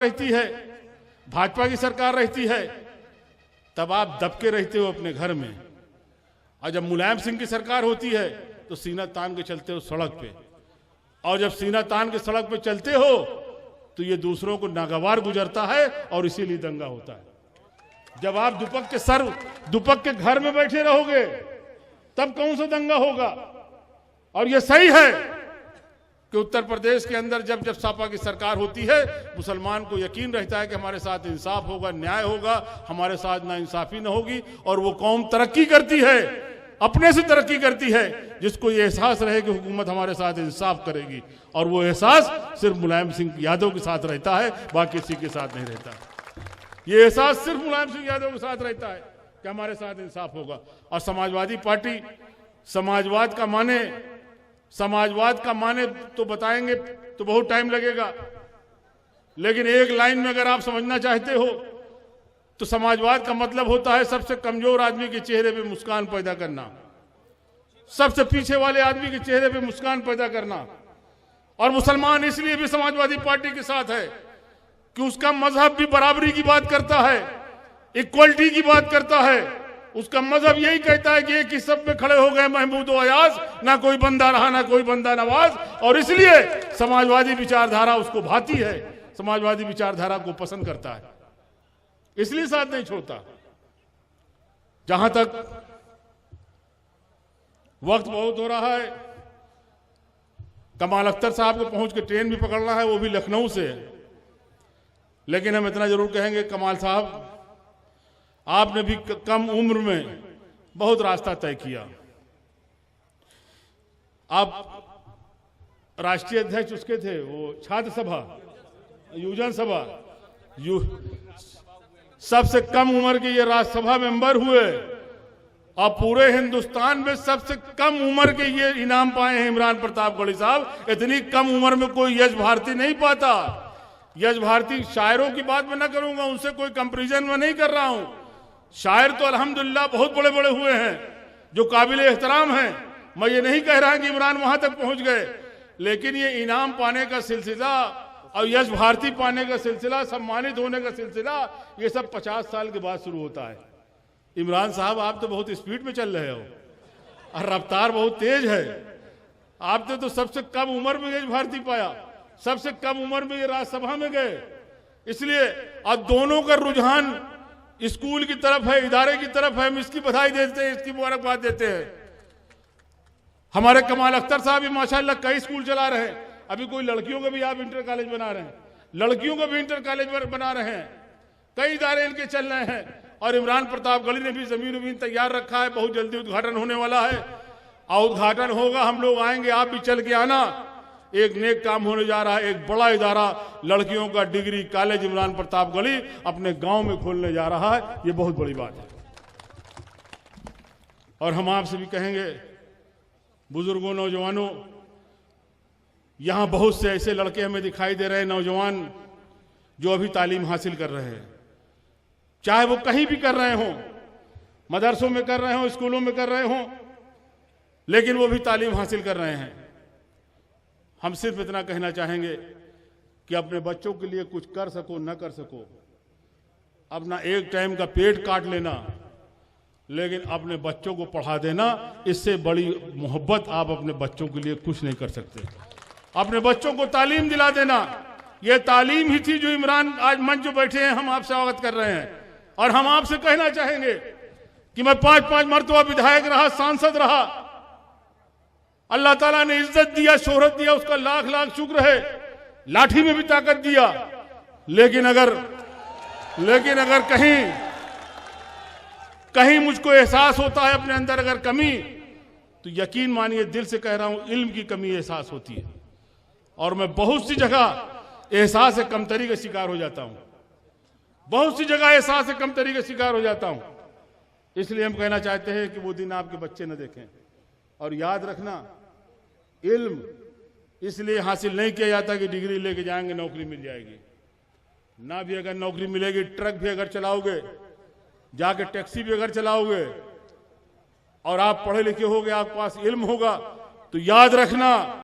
रहती है, भाजपा की सरकार रहती है, तब आप दबके रहते हो अपने घर में, और जब मुलायम सिंह की सरकार होती है तो सीना तान के चलते हो सड़क पे, और जब सीना तान के सड़क पे चलते हो तो ये दूसरों को नागवार गुजरता है और इसीलिए दंगा होता है। जब आप दुपक के घर में बैठे रहोगे तब कौन सा दंगा होगा। और ये सही है कि उत्तर प्रदेश के अंदर जब जब सपा की सरकार होती है, मुसलमान को यकीन रहता है कि हमारे साथ इंसाफ होगा, न्याय होगा, हमारे साथ नाइंसाफी न होगी, और वो कौम तरक्की करती है, अपने से तरक्की करती है, जिसको ये एहसास रहे कि हुकूमत हमारे साथ इंसाफ करेगी। और वो एहसास सिर्फ मुलायम सिंह यादव के साथ रहता है, बाकी किसी के साथ नहीं रहता। ये एहसास सिर्फ मुलायम सिंह यादव के साथ रहता है कि हमारे साथ इंसाफ होगा। और समाजवादी पार्टी समाजवाद का माने तो बताएंगे तो बहुत टाइम लगेगा, लेकिन एक लाइन में अगर आप समझना चाहते हो तो समाजवाद का मतलब होता है सबसे कमजोर आदमी के चेहरे पे मुस्कान पैदा करना, सबसे पीछे वाले आदमी के चेहरे पे मुस्कान पैदा करना। और मुसलमान इसलिए भी समाजवादी पार्टी के साथ है कि उसका मजहब भी बराबरी की बात करता है, इक्वलिटी की बात करता है। उसका मजहब यही कहता है कि एक ही सब में खड़े हो गए महमूद और अयाज, ना कोई बंदा रहा ना कोई बंदा नवाज। और इसलिए समाजवादी विचारधारा उसको भाती है, समाजवादी विचारधारा को पसंद करता है, इसलिए साथ नहीं छोड़ता। जहां तक वक्त बहुत हो रहा है, कमाल अख्तर साहब को पहुंच के ट्रेन भी पकड़ना है, वो भी लखनऊ से है, लेकिन हम इतना जरूर कहेंगे कमाल साहब, आपने भी कम उम्र में बहुत रास्ता तय किया। आप राष्ट्रीय अध्यक्ष उसके थे, वो छात्र सभा, युवजन सभा, सबसे कम उम्र के ये राज्यसभा मेंबर हुए, और पूरे हिंदुस्तान में सबसे कम उम्र के ये इनाम पाए हैं इमरान प्रताप गढ़ी साहब। इतनी कम उम्र में कोई यश भारती नहीं पाता। यश भारती शायरों की बात मैं ना करूंगा, उनसे कोई कंपैरिजन में नहीं कर रहा हूं। शायर तो अल्हम्दुलिल्लाह बहुत बड़े बड़े हुए हैं जो काबिल एहतराम हैं, मैं ये नहीं कह रहा कि इमरान वहां तक पहुंच गए, लेकिन ये इनाम पाने का सिलसिला और यश भारती पाने का सिलसिला, सम्मानित होने का सिलसिला, ये सब 50 साल के बाद शुरू होता है। इमरान साहब आप तो बहुत स्पीड में चल रहे हो और रफ्तार बहुत तेज है। आपने तो सबसे कम उम्र में यश भारती पाया, सबसे कम उम्र में ये राज्यसभा में गए। इसलिए अब दोनों का रुझान स्कूल की तरफ है, इदारे की तरफ है। हम इसकी बधाई देते हैं, इसकी मुबारकबाद देते हैं। हमारे कमाल अख्तर साहब भी माशाल्लाह कई स्कूल चला रहे हैं। अभी कोई लड़कियों का भी आप इंटर कॉलेज बना रहे हैं, लड़कियों का भी इंटर कॉलेज बना रहे हैं, कई इदारे इनके चल रहे हैं। और इमरान प्रताप गढ़ी ने भी जमीन तैयार रखा है, बहुत जल्दी उद्घाटन होने वाला है, और उद्घाटन होगा, हम लोग आएंगे, आप भी चल के आना। एक नेक काम होने जा रहा है, एक बड़ा इदारा लड़कियों का डिग्री कॉलेज इमरान प्रताप गढ़ी अपने गांव में खोलने जा रहा है। ये बहुत बड़ी बात है। और हम आपसे भी कहेंगे, बुजुर्गों, नौजवानों, यहां बहुत से ऐसे लड़के हमें दिखाई दे रहे हैं, नौजवान जो अभी तालीम हासिल कर रहे हैं, चाहे वो कहीं भी कर रहे हों, मदरसों में कर रहे हों, स्कूलों में कर रहे हों, लेकिन वो भी तालीम हासिल कर रहे हैं। हम सिर्फ इतना कहना चाहेंगे कि अपने बच्चों के लिए कुछ कर सको न कर सको, अपना एक टाइम का पेट काट लेना, लेकिन अपने बच्चों को पढ़ा देना, इससे बड़ी मोहब्बत आप अपने बच्चों के लिए कुछ नहीं कर सकते। अपने बच्चों को तालीम दिला देना, यह तालीम ही थी जो इमरान आज मंच जो बैठे हैं हम आपसे अवगत कर रहे हैं। और हम आपसे कहना चाहेंगे कि मैं 5-5 मरतबा विधायक रहा, सांसद रहा, अल्लाह ताला ने इज्जत दिया, शोहरत दिया, उसका लाख लाख शुक्र है। लाठी में भी ताकत दिया, लेकिन अगर कहीं मुझको एहसास होता है अपने अंदर अगर कमी, तो यकीन मानिए, दिल से कह रहा हूं, इल्म की कमी एहसास होती है। और मैं बहुत सी जगह एहसास कमतरी का शिकार हो जाता हूं, बहुत सी जगह एहसास कमतरी का शिकार हो जाता हूं। इसलिए हम कहना चाहते हैं कि वो दिन आपके बच्चे न देखें। और याद रखना, इल्म इसलिए हासिल नहीं किया जाता कि डिग्री लेके जाएंगे नौकरी मिल जाएगी, ना भी अगर नौकरी मिलेगी, ट्रक भी अगर चलाओगे, जाके टैक्सी भी अगर चलाओगे, और आप पढ़े लिखे होगे, आपके पास इल्म होगा, तो याद रखना